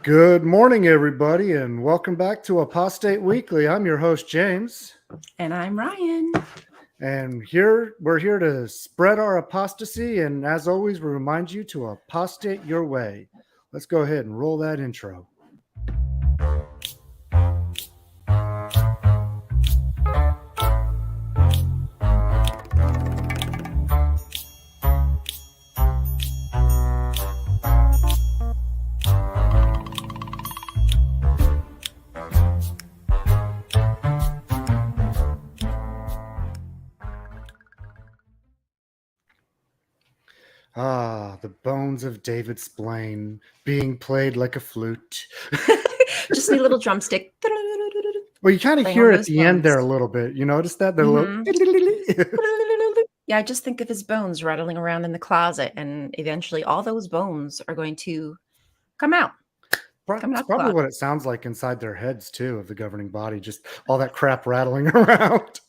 Good morning, everybody, and welcome back to Apostate Weekly. I'm your host, James. And I'm Ryan. And we're here to spread our apostasy. And as always, we remind you to apostate your way. Let's go ahead and roll that intro. Ah, the bones of David Splain being played like a flute. Just need a little drumstick. Well, you kind of hear it at the end there a little bit. You notice that? Yeah, I just think of his bones rattling around in the closet, and eventually all those bones are going to come out. It's probably what it sounds like inside their heads, too, of the governing body. Just all that crap rattling around.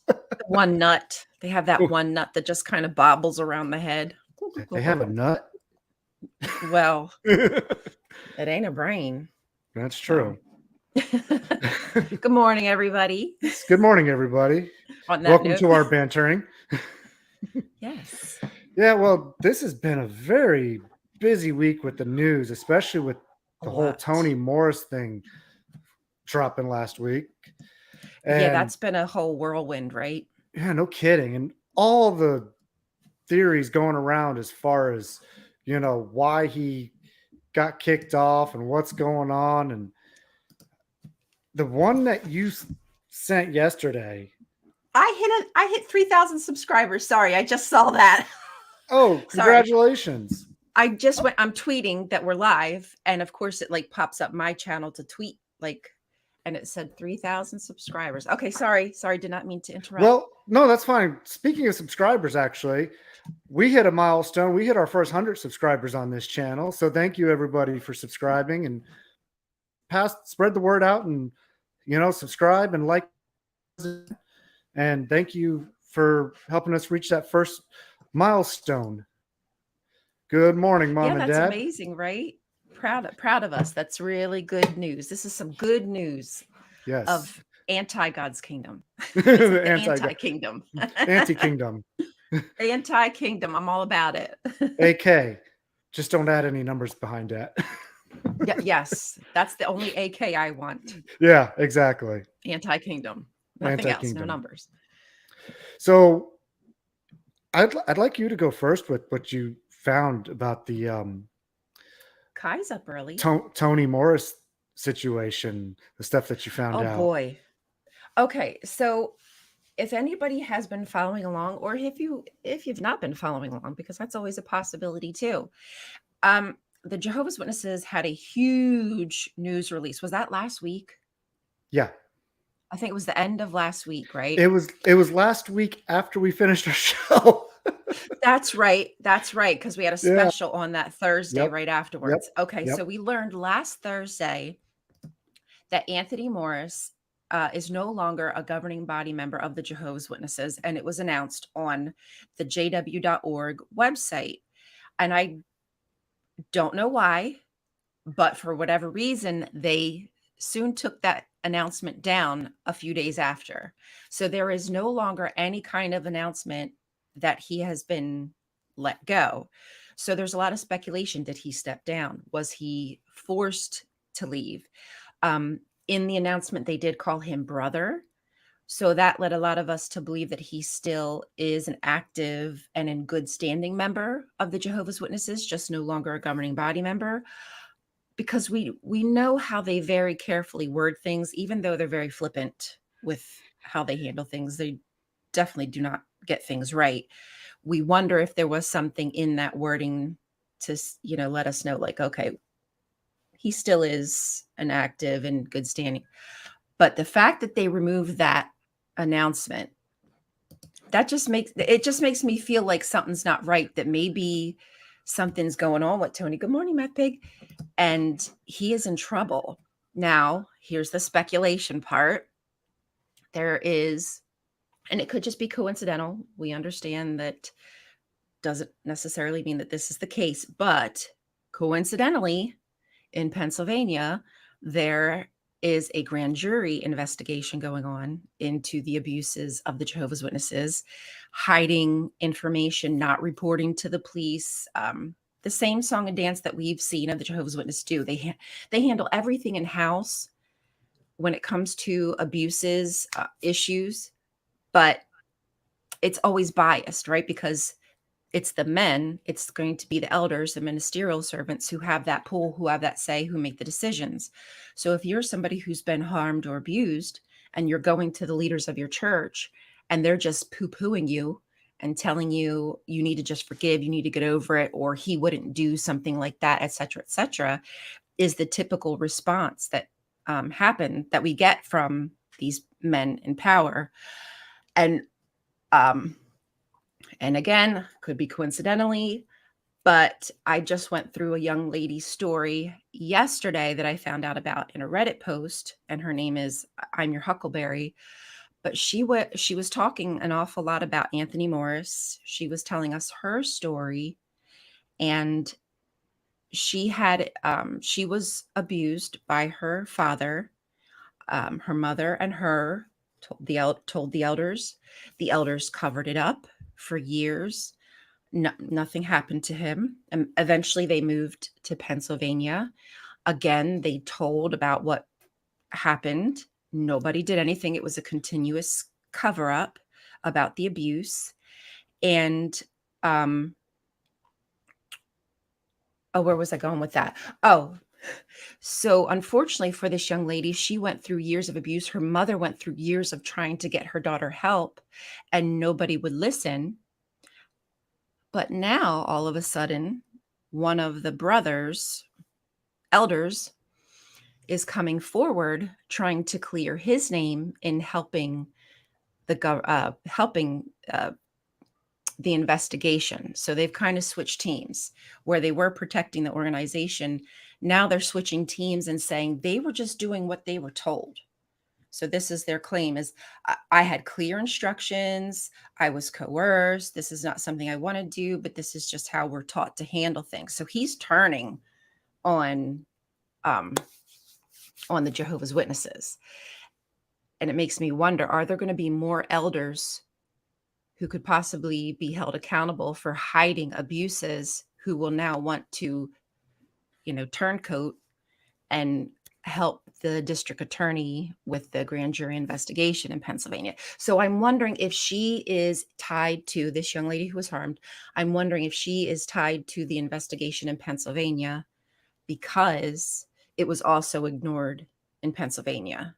One nut. They have that one nut that just kind of bobbles around the head. They have a nut? Well, it ain't a brain. That's true. Good morning, everybody. Good morning, everybody. Welcome to our bantering. Yes. Yeah, well, this has been a very busy week with the news, especially with the whole Toni Morris thing dropping last week. And yeah, that's been a whole whirlwind, right? Yeah, no kidding. And all the theories going around as far as, why he got kicked off and what's going on. And the one that you sent yesterday. I hit 3,000 subscribers. Sorry, I just saw that. Oh, congratulations. I'm tweeting that we're live. And of course it pops up my channel to tweet and it said 3,000 subscribers. Okay. Sorry. Did not mean to interrupt. Well, no, that's fine. Speaking of subscribers, actually, we hit a milestone. We hit our first 100 subscribers on this channel. So thank you, everybody, for subscribing and spread the word out and, subscribe and like. And thank you for helping us reach that first milestone. Good morning, Mom and Dad. Yeah, that's amazing, right? Proud of us. That's really good news. This is some good news. Yes. Of anti-God's kingdom. Anti-kingdom. Anti-kingdom. Anti-kingdom. I'm all about it. AK. Just don't add any numbers behind that. Yes. That's the only AK I want. Yeah, exactly. Anti-kingdom. Nothing else. No numbers. So I'd like you to go first with what you found about the Kai's up early. Toni Morris situation, the stuff that you found out. Oh boy. Okay, so if anybody has been following along, or if you've not been following along, because that's always a possibility too. The Jehovah's Witnesses had a huge news release. Was that last week? Yeah. I think it was the end of last week, right? It was last week after we finished our show. That's right. Because we had a special on that Thursday right afterwards. Yep. Okay. So we learned last Thursday that Anthony Morris is no longer a governing body member of the Jehovah's Witnesses. And it was announced on the jw.org website. And I don't know why, but for whatever reason, they soon took that announcement down a few days after. So there is no longer any kind of announcement that he has been let go. So there's a lot of speculation. Did he step down? Was he forced to leave? In the announcement, they did call him brother. So that led a lot of us to believe that he still is an active and in good standing member of the Jehovah's Witnesses, just no longer a governing body member. Because we know how they very carefully word things, even though they're very flippant with how they handle things. They definitely do not get things right. We wonder if there was something in that wording to, let us know, okay, he still is an active and good standing. But the fact that they removed that announcement, that just makes me feel like something's not right, that maybe something's going on with Toni. Good morning, Matt Pig. And he is in trouble. Now, here's the speculation part. There is, and it could just be coincidental. We understand that doesn't necessarily mean that this is the case, but coincidentally, in Pennsylvania, there is a grand jury investigation going on into the abuses of the Jehovah's Witnesses, hiding information, not reporting to the police. The same song and dance that we've seen of the Jehovah's Witness do. They handle everything in house when it comes to abuses, issues, but it's always biased, right? Because it's the men, it's going to be the elders, the ministerial servants who have that pull, who have that say, who make the decisions. So if you're somebody who's been harmed or abused and you're going to the leaders of your church and they're just poo-pooing you and telling you you need to just forgive, you need to get over it, or he wouldn't do something like that, et cetera, is the typical response that happen that we get from these men in power. And again, could be coincidentally, but I just went through a young lady's story yesterday that I found out about in a Reddit post, and her name is I'm Your Huckleberry. But she was talking an awful lot about Anthony Morris. She was telling us her story, and she was abused by her father. Her mother and her told the elders. The elders covered it up for years. Nothing happened to him. And eventually they moved to Pennsylvania. Again, they told about what happened. Nobody did anything. It was a continuous cover up about the abuse. And, where was I going with that? So unfortunately for this young lady, she went through years of abuse. Her mother went through years of trying to get her daughter help, and nobody would listen. But now, all of a sudden, one of the elders, is coming forward trying to clear his name in helping the investigation. So they've kind of switched teams. Where they were protecting the organization, now they're switching teams and saying they were just doing what they were told. So this is their claim: is I had clear instructions, I was coerced, this is not something I want to do, but this is just how we're taught to handle things. So he's turning on the Jehovah's Witnesses. And it makes me wonder, are there going to be more elders who could possibly be held accountable for hiding abuses, who will now want to, turncoat and help the district attorney with the grand jury investigation in Pennsylvania? So I'm wondering if she is tied to this young lady who was harmed. I'm wondering if she is tied to the investigation in Pennsylvania, because it was also ignored in Pennsylvania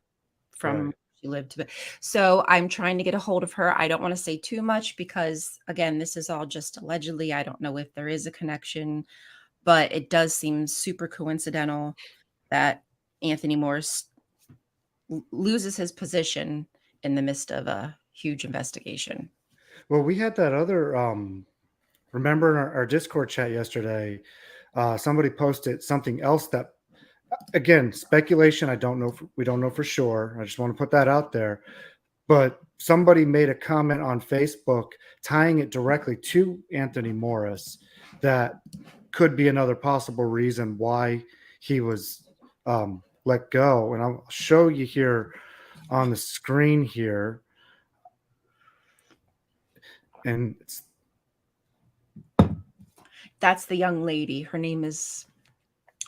from Right. she lived to. So I'm trying to get a hold of her. I don't want to say too much because, again, this is all just allegedly. I don't know if there is a connection, but it does seem super coincidental that Anthony Morris loses his position in the midst of a huge investigation. Well, we had that other, remember in our Discord chat yesterday, somebody posted something else that, again, speculation. We don't know for sure. I just want to put that out there. But somebody made a comment on Facebook tying it directly to Anthony Morris that could be another possible reason why he was let go. And I'll show you here on the screen here. And that's the young lady. Her name is,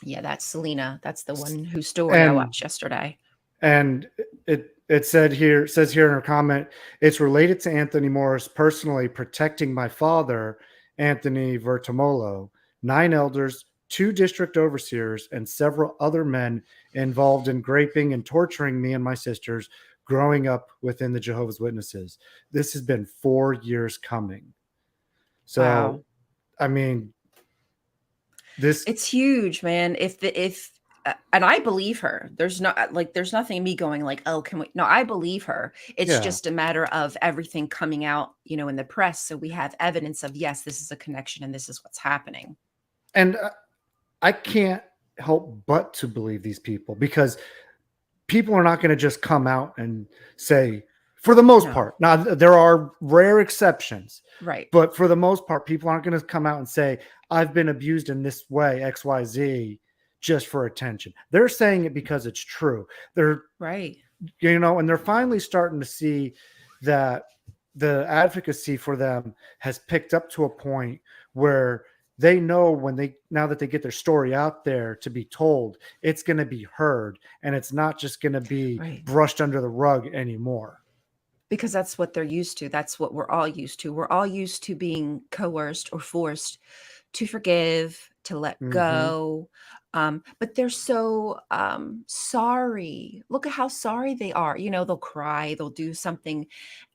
that's Selena. That's the one whose story I watched yesterday. And it says here in her comment, it's related to Anthony Morris personally protecting my father, Anthony Vertimolo, 9 elders, 2 district overseers, and several other men involved in raping and torturing me and my sisters growing up within the Jehovah's Witnesses. This has been 4 years coming. So, wow. I mean, it's huge, man. And I believe her. There's nothing in me going like, oh, can we? No, I believe her. It's just a matter of everything coming out, in the press. So we have evidence of, yes, this is a connection and this is what's happening. And I can't help but to believe these people, because people are not going to just come out and say, for the most part. Now, there are rare exceptions. Right. But for the most part, people aren't going to come out and say, I've been abused in this way, XYZ, just for attention. They're saying it because it's true. They're, Right. and they're finally starting to see that the advocacy for them has picked up to a point where they know now that they get their story out there to be told, it's going to be heard, and it's not just going to be Right. brushed under the rug anymore. Because that's what they're used to. That's what we're all used to. We're all used to being coerced or forced to forgive, to let go. But they're so sorry. Look at how sorry they are. They'll cry, they'll do something,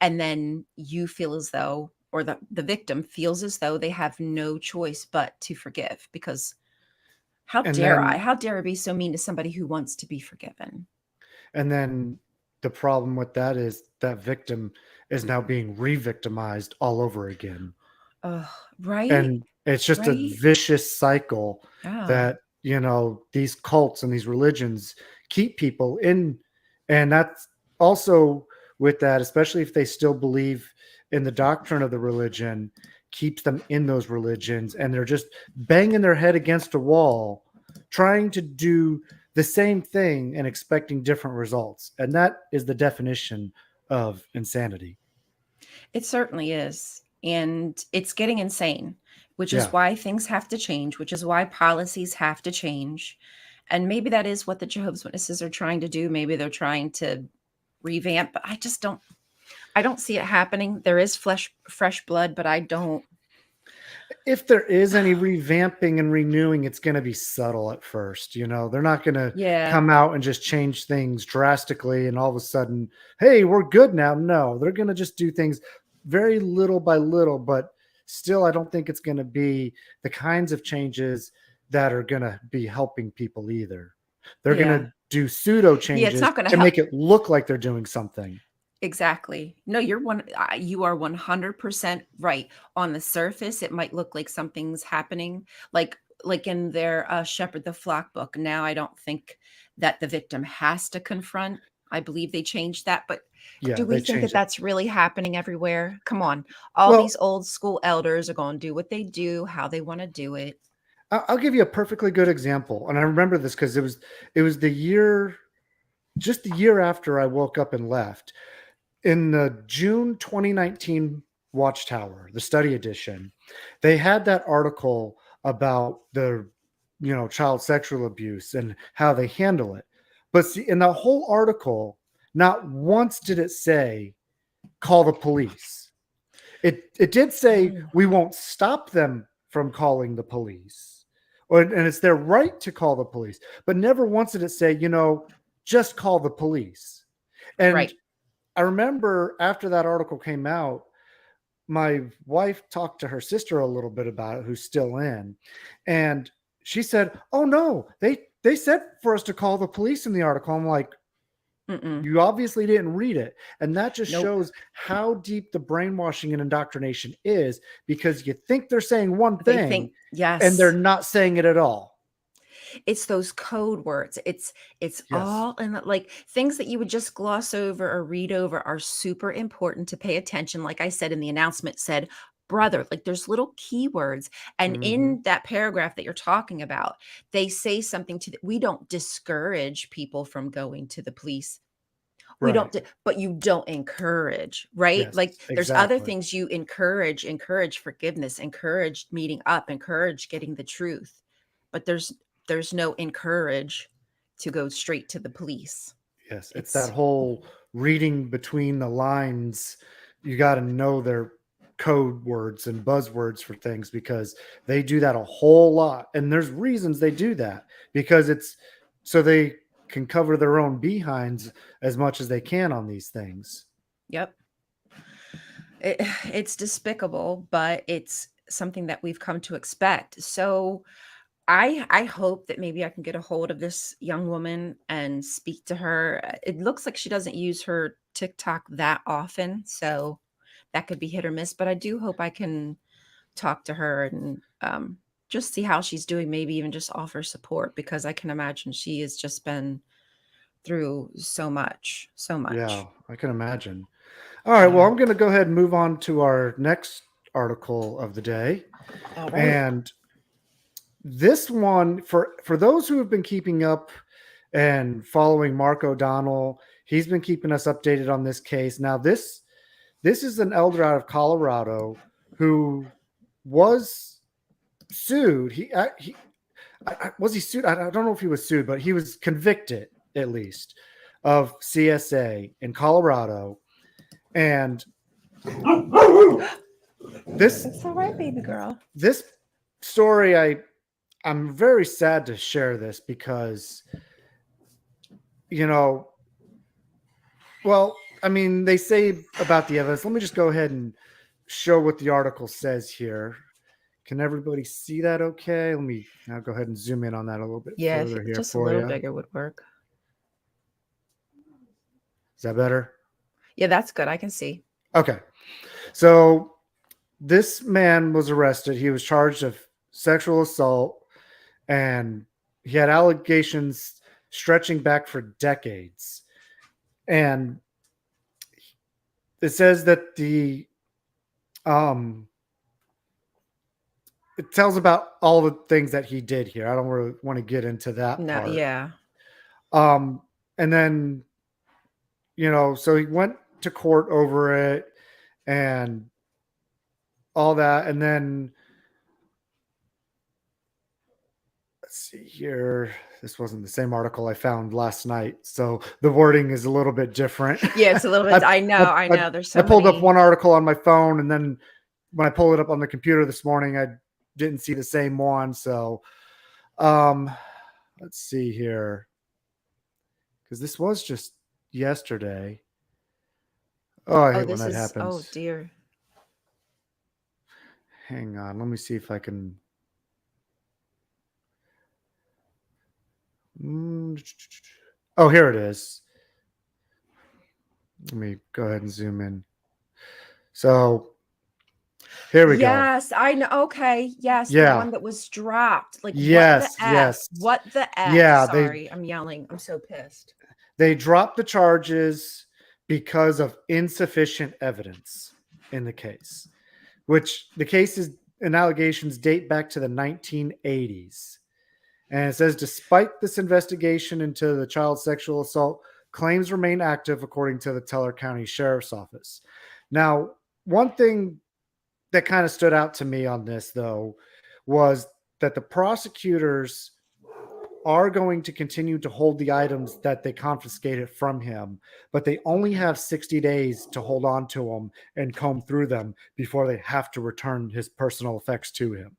and then you feel as though, or the victim feels as though they have no choice but to forgive. Because how And dare I? then, How dare I be so mean to somebody who wants to be forgiven? and then the problem with that is that victim is now being re-victimized all over again. Oh, right? And it's just a Right? vicious cycle Yeah. that, these cults and these religions keep people in. And that's also with that, especially if they still believe in the doctrine of the religion, keeps them in those religions. And they're just banging their head against a wall, trying to do the same thing and expecting different results. And that is the definition of insanity. It certainly is. And it's getting insane, which is Yeah. why things have to change, which is why policies have to change. And maybe that is what the Jehovah's Witnesses are trying to do. Maybe they're trying to revamp, but I don't see it happening. There is fresh blood, but I don't. If there is any revamping and renewing, it's going to be subtle at first. They're not going to Yeah. come out and just change things drastically and all of a sudden, hey, we're good now. No, they're going to just do things very little by little, but still, I don't think it's going to be the kinds of changes that are going to be helping people either. They're going Yeah. to do pseudo Yeah. It's changes not going to to help. make it look like they're doing something. Exactly. No, you are 100% right. On the surface, it might look like something's happening, like in their Shepherd the Flock book. Now, I don't think that the victim has to confront. I believe they changed that, but Yeah, do we they think that changed it. that's really happening everywhere? Come on. All Well, these old school elders are going to do what they do, how they want to do it. I'll give you a perfectly good example. And I remember this because it was just the year after I woke up and left. In the June 2019 Watchtower, the study edition, they had that article about the child sexual abuse and how they handle it. But see, in the whole article, not once did it say call the police. It did say Oh, we won't stop them from calling the police, and it's their right to call the police. But never once did it say, just call the police. And right. I remember after that article came out, my wife talked to her sister a little bit about it, who's still in, and she said, "Oh no, they said for us to call the police in the article." I'm like, Mm-mm. you obviously didn't read it. And that just Nope. shows how deep the brainwashing and indoctrination is, because you think they're saying one They thing think, and they're yes. not saying it at all. It's those code words. It's Yes. all in like things that you would just gloss over or read over are super important to pay attention. Like I said in the announcement said, brother, like there's little keywords. And Hmm. in that paragraph that you're talking about, they say something we don't discourage people from going to the police. We don't, Right. but you don't encourage, right? Yes, Like there's other exactly. things you encourage forgiveness, encourage meeting up, encourage getting the truth. But there's no encourage to go straight to the police. Yes. It's that It's whole reading between the lines. You got to know their code words and buzzwords for things, because they do that a whole lot. And there's reasons they do that, because it's so they can cover their own behinds as much as they can on these things. yep. It's despicable, but it's something that we've come to expect. So I hope that maybe I can get a hold of this young woman and speak to her. It looks like she doesn't use her TikTok that often, so that could be hit or miss. But I do hope I can talk to her and just see how she's doing. Maybe even just offer support, because I can imagine she has just been through so much, so Yeah, much. I can imagine. All right, well, Yeah. I'm going to go ahead and move on to our next article of the day. All right. And this one, for those who have been keeping up and following Mark O'Donnell, he's been keeping us updated on this case. Now, this is an elder out of Colorado who was sued. Was he sued? I don't know if he was sued, but he was convicted, at least, of CSA in Colorado. And this, It's all right, baby girl. This story, I'm very sad to share this because, well, I mean, they say about the evidence. Let me just go ahead and show what the article says here. Can everybody see that okay? Let me now go ahead and zoom in on that a little bit further here just a for little you. bigger would work. Is that better? Yeah, that's good. I can see. Okay. So this man was arrested. He was charged of sexual assault, and he had allegations stretching back for decades. And it says that it tells about all the things that he did here. I don't really want to get into that part. Yeah. And then, so he went to court over it and all that. And then, let's see here. This wasn't the same article I found last night, so the wording is a little bit different. Yeah, it's a little bit. I know. There's so I pulled many. up one article on my phone, and then when I pulled it up on the computer this morning, I didn't see the same one. So, let's see here, because this was just yesterday. Oh, I hate when that happens. Oh dear. Hang on, let me see if I can. Oh, here it is. Let me go ahead and zoom in. So here we go. Yes, I know. Okay. Yes. Yeah. The one that was dropped. Like, yes, what the F? yes. What the F? Yeah. Sorry, I'm yelling. I'm so pissed. They dropped the charges because of insufficient evidence in the case, which the cases and allegations date back to the 1980s. And it says, despite this investigation into the child sexual assault, claims remain active, according to the Teller County Sheriff's Office. Now, one thing that kind of stood out to me on this, though, was that the prosecutors are going to continue to hold the items that they confiscated from him, but they only have 60 days to hold on to them and comb through them before they have to return his personal effects to him.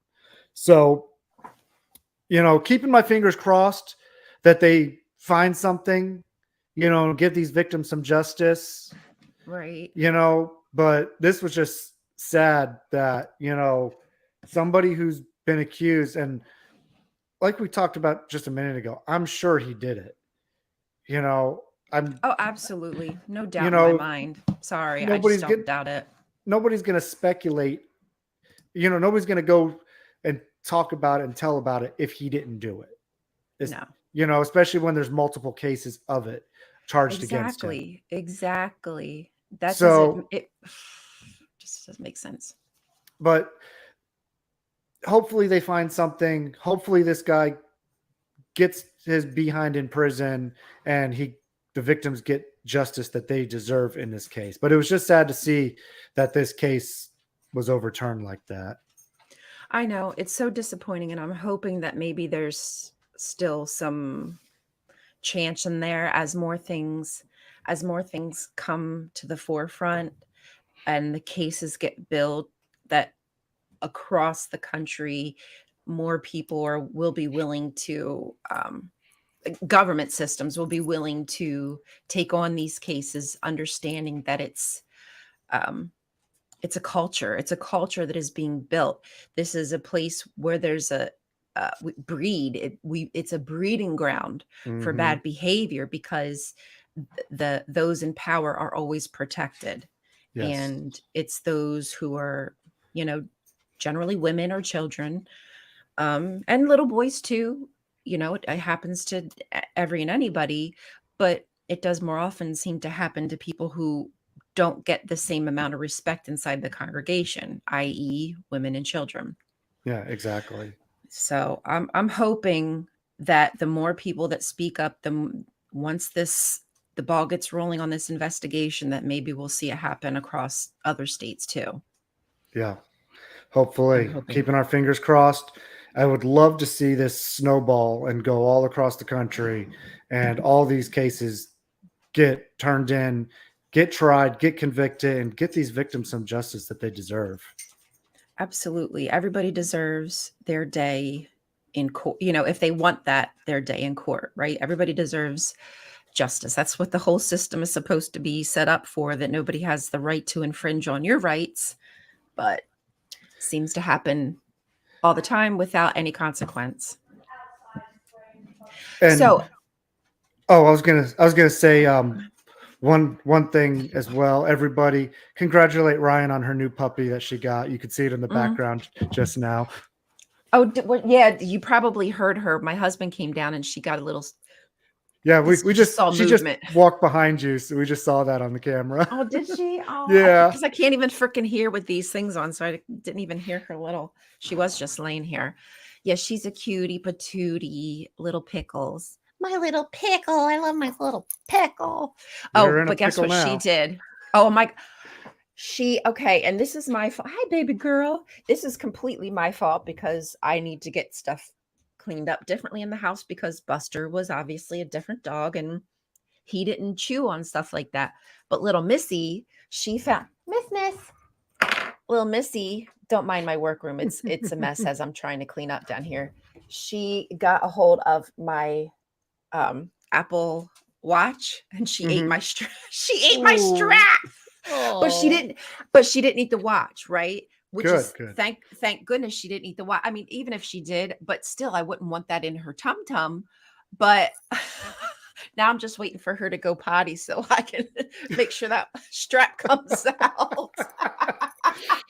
So, keeping my fingers crossed that they find something, give these victims some justice. Right. But this was just sad that, somebody who's been accused, and like we talked about just a minute ago, I'm sure he did it. Oh, absolutely. No doubt in my mind. Sorry, I just don't doubt it. Nobody's going to speculate. Nobody's going to go and talk about it and tell about it if he didn't do it. No. Especially when there's multiple cases of it charged against him. Exactly. That's it just doesn't make sense. But hopefully they find something. Hopefully this guy gets his behind in prison and the victims get justice that they deserve in this case. But it was just sad to see that this case was overturned like that. I know, it's so disappointing, and I'm hoping that maybe there's still some chance in there as more things come to the forefront and the cases get built, that across the country more people will be willing to government systems will be willing to take on these cases, understanding that it's a culture. It's a culture that is being built. This is a place where there's a breed. It's a breeding ground for bad behavior, because those in power are always protected. Yes. And it's those who are, generally women or children, and little boys too. It happens to every and anybody, but it does more often seem to happen to people who don't get the same amount of respect inside the congregation, i.e. women and children. Yeah, exactly. So I'm hoping that the more people that speak up, once the ball gets rolling on this investigation, that maybe we'll see it happen across other states too. Yeah. I'm Hopefully, hoping. keeping our fingers crossed. I would love to see this snowball and go all across the country and all these cases get turned in, get tried, get convicted, and get these victims some justice that they deserve. Absolutely. Everybody deserves their day in court. If they want that, their day in court, right? Everybody deserves justice. That's what the whole system is supposed to be set up for, that nobody has the right to infringe on your rights, but seems to happen all the time without any consequence. And So, I was gonna say one thing as well. Everybody congratulate Ryan on her new puppy that she got. You could see it in the mm, background just now. oh, yeah, you probably heard her. My husband came down and she got a little, Yeah, you just saw she just movement. walked behind you, so we just saw that on the camera. Oh, did she? Oh, Yeah. because I can't even freaking hear with these things on, so I didn't even hear her little. She was just laying here. Yeah, she's a cutie patootie, little pickles. My little pickle. I love my little pickle. You're Oh, in a but guess pickle what she now. did? Oh my, okay, and this is my fault. Hi, baby girl. This is completely my fault because I need to get stuff cleaned up differently in the house because Buster was obviously a different dog and he didn't chew on stuff like that. But little Missy, she found Miss little Missy. Don't mind my workroom. It's a mess as I'm trying to clean up down here. She got a hold of my Apple Watch and she ate Hmm. my she ate my Ooh. strap. But she Oh, didn't but she didn't eat the watch, right? Which good, is good. thank goodness she didn't eat the watch. I mean, even if she did, but still I wouldn't want that in her tum tum. But now I'm just waiting for her to go potty so I can make sure that strap comes out. Like,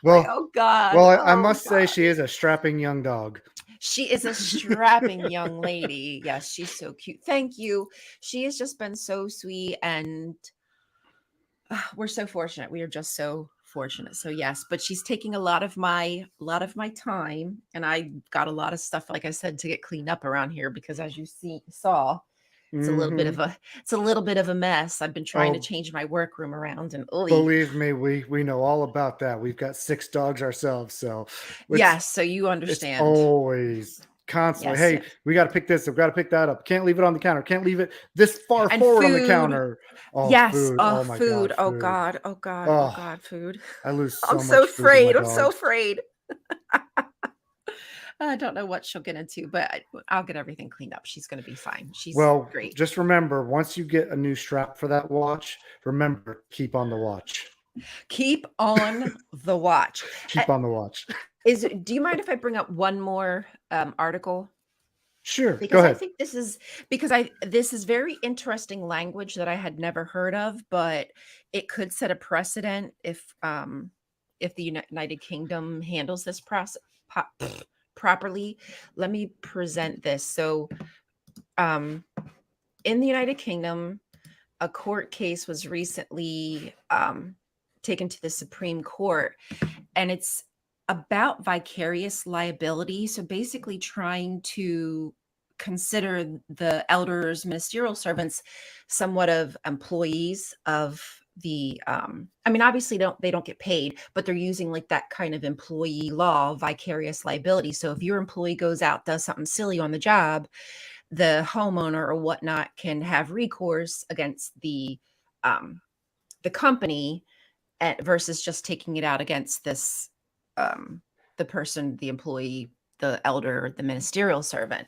Well, oh God. I Oh must say God. she is a strapping young dog. She is a strapping young lady. Yes, she's so cute. Thank you. She has just been so sweet and we're so fortunate. We are just so fortunate. So yes, but she's taking a lot of my time and I got a lot of stuff like I said to get cleaned up around here because as you saw it's a little bit Hmm. of a mess. I've been trying to Oh, change my workroom around and oh believe me, we know all about that. We've got 6 dogs ourselves, so yes, so you it's understand. always constantly, Yes, hey, yes. we got to pick this up, got to pick that up. Can't leave it on the counter. Can't leave it this far And forward on the food. counter. Oh, Yes. food. Oh, Oh my God, food. Oh food. God. Oh God. Oh Oh, God. Food. I lose I'm so so much food to my afraid. I'm so dogs. afraid. I don't know what she'll get into, but I'll get everything cleaned up. She's going to be fine. She's Well, great. just remember, once you get a new strap for that watch, remember, keep on the watch. Keep on the watch. Uh, Keep on the watch. Do you mind if I bring up one more article? Sure, go Because I ahead. think this is very interesting language that I had never heard of, but it could set a precedent if the United Kingdom handles this process properly. Let me present this. So, um, in the United Kingdom, a court case was recently taken to the Supreme Court, and it's about vicarious liability. So basically, trying to consider the elders, ministerial servants, somewhat of employees of the. I mean, obviously, they don't get paid, but they're using like that kind of employee law, vicarious liability. So if your employee goes out, does something silly on the job, the homeowner or whatnot can have recourse against the company versus just taking it out against this um, the person, the employee, the elder, the ministerial servant.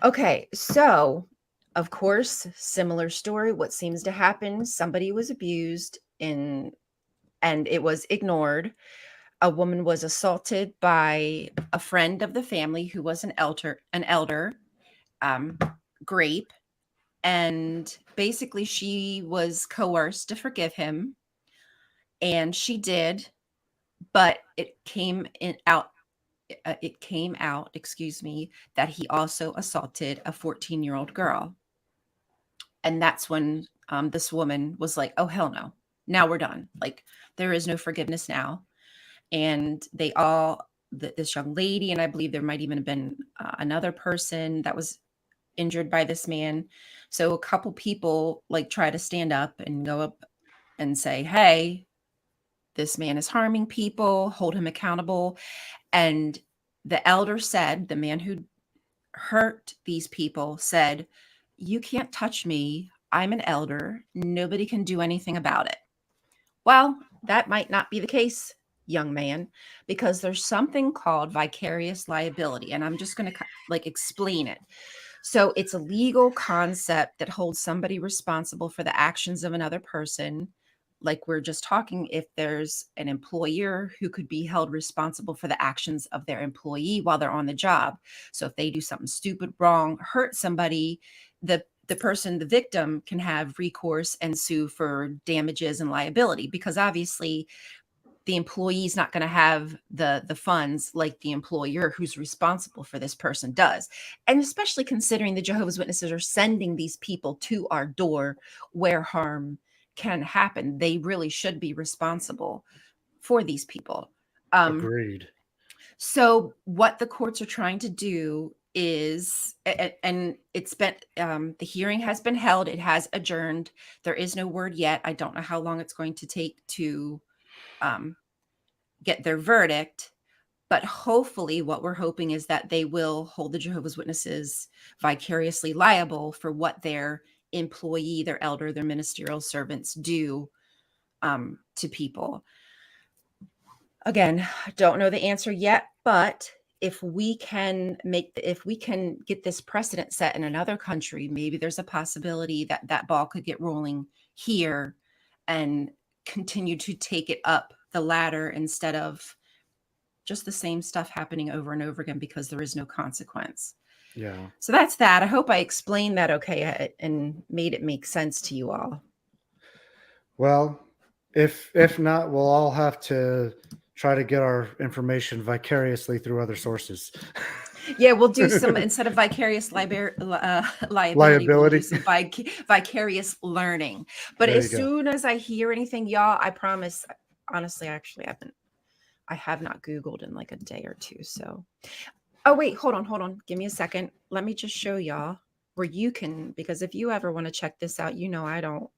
Okay, so of course, similar story. What seems to happen? Somebody was abused in, and it was ignored. A woman was assaulted by a friend of the family who was an elder, um, Grape, and basically she was coerced to forgive him, and she did, but it came out, excuse me, that he also assaulted a 14-year-old girl. And that's when this woman was like, oh, hell no. Now we're done. Like, there is no forgiveness now. And they all this young lady, and I believe there might even have been another person that was injured by this man. So a couple people like try to stand up and go up and say, hey, this man is harming people, hold him accountable. And the elder said, the man who hurt these people said, you can't touch me. I'm an elder. Nobody can do anything about it. Well, that might not be the case, young man, because there's something called vicarious liability. And I'm just going to like explain it. So it's a legal concept that holds somebody responsible for the actions of another person. Like we're just talking, if there's an employer who could be held responsible for the actions of their employee while they're on the job. So if they do something stupid, wrong, hurt somebody, the person, the victim, can have recourse and sue for damages and liability, because obviously the employee is not going to have the funds like the employer who's responsible for this person does. And especially considering the Jehovah's Witnesses are sending these people to our door where harm can happen, they really should be responsible for these people. Agreed. So what the courts are trying to do is, and it's been, the hearing has been held, it has adjourned. There is no word yet. I don't know how long it's going to take to get their verdict, but hopefully what we're hoping is that they will hold the Jehovah's Witnesses vicariously liable for what their employee, their elder, their ministerial servants do to people. Again, I don't know the answer yet, but if we can get this precedent set in another country, maybe there's a possibility that that ball could get rolling here and continue to take it up the ladder instead of just the same stuff happening over and over again because there is no consequence. Yeah. So that's that. I hope I explained that okay and made it make sense to you all. Well, if not, we'll all have to try to get our information vicariously through other sources. Yeah, we'll do some, instead of vicarious liability, we'll do some vicarious learning. But There as you go. soon as I hear anything, y'all, I promise, honestly, actually, I have not Googled in like a day or two. So, oh, wait, hold on. Give me a second. Let me just show y'all where you can, because if you ever want to check this out, you know, I don't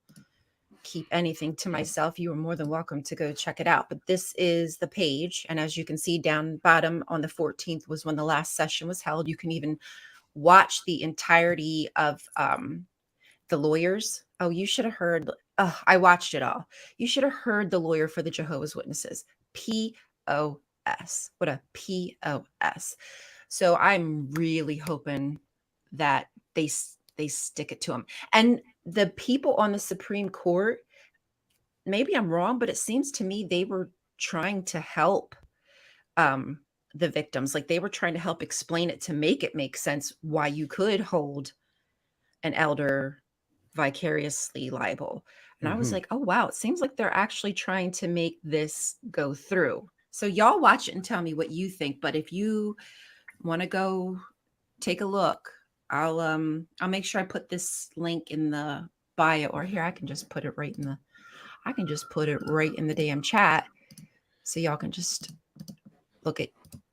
keep anything to myself. You are more than welcome to go check it out. But this is the page. And as you can see down bottom, on the 14th was when the last session was held. You can even watch the entirety of the lawyers. Oh, you should have heard. I watched it all. You should have heard the lawyer for the Jehovah's Witnesses. POS. What a POS. So I'm really hoping that they stick it to him. And the people on the Supreme Court, maybe I'm wrong, but it seems to me they were trying to help the victims. Like they were trying to help explain it to make it make sense why you could hold an elder vicariously liable. And I was like, oh, wow, it seems like they're actually trying to make this go through. So y'all watch it and tell me what you think. But if you want to go take a look, I'll make sure I put this link in the bio, or here I can just put it right in the damn chat, so y'all can just look at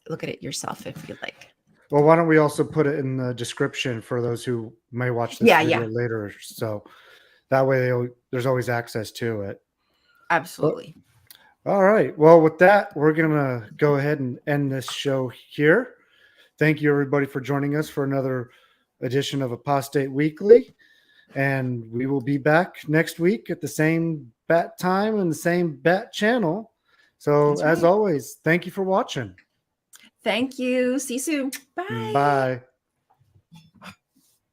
it yourself if you like. Well, why don't we also put it in the description for those who may watch this video later, so that way there's always access to it. Absolutely. All right. Well, with that, we're gonna go ahead and end this show here. Thank you, everybody, for joining us for another edition of Apostate Weekly. And we will be back next week at the same bat time and the same bat channel. So as always, thank you for watching. Thank you. See you soon. Bye. Bye.